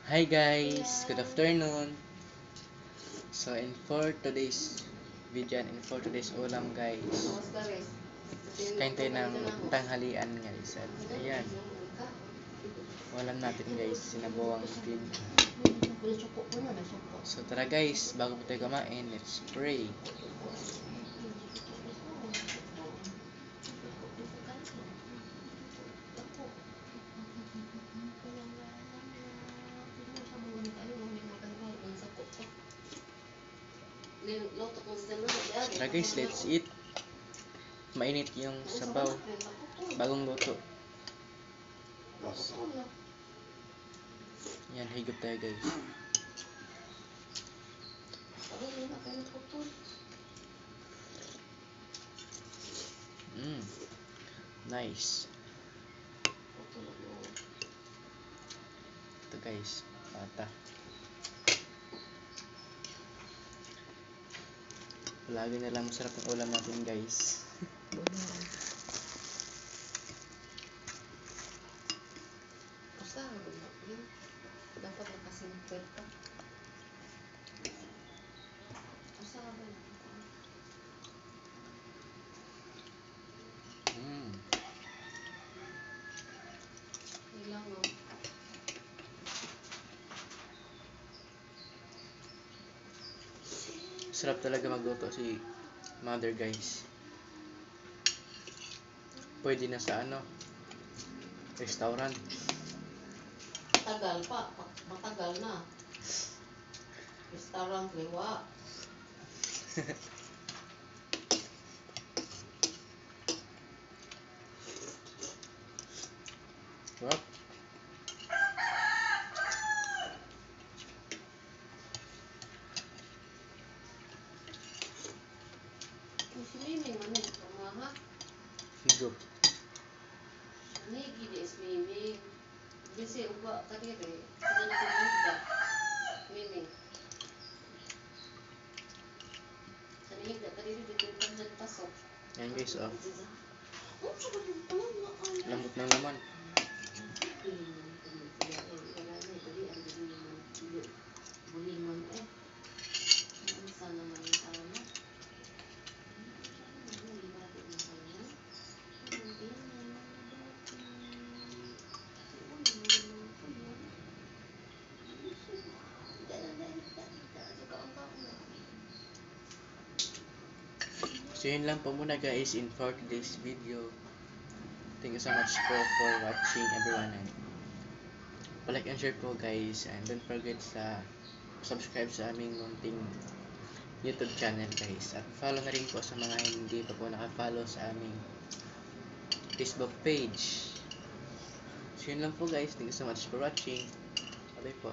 Hi guys, good afternoon. So for today's video and for today's ulam guys, kain tayo ng tanghalian guys. At ayan, ulam natin guys, sinabawang din. So tara guys, bago po tayo kumain, let's pray. Tara guys, let's eat. Mainit yung sabaw, bagong luto. Yan, higop tayo guys. Nice. Ito guys, pata. Lagi na lang masarap ang ulam natin guys. Dapat makasing kwenta. Usaha ba na? Ilang mo. Sarap talaga magluto si mother guys. Pwede na sa restaurant. Tagal pa. Matagal na. Restaurant liwa. Sarap. Swimming man eh. Kumaha. Higop. Nigi di swimming. Bisi uba kadiri. Sila kumugda. Swimming. Sa nihigda kadiri dito yung nagpasok. Yan guys, lambot ng laman. Bulingon eh. Ano naman yung tao na? So yun lang po muna guys in for today's video. Thank you so much for watching everyone, and like and share po guys, and don't forget sa subscribe sa aming munting YouTube channel guys, at follow na rin po sa mga hindi pa po naka-follow sa aming Facebook page. So yun lang po guys, thank you so much for watching. Bye po.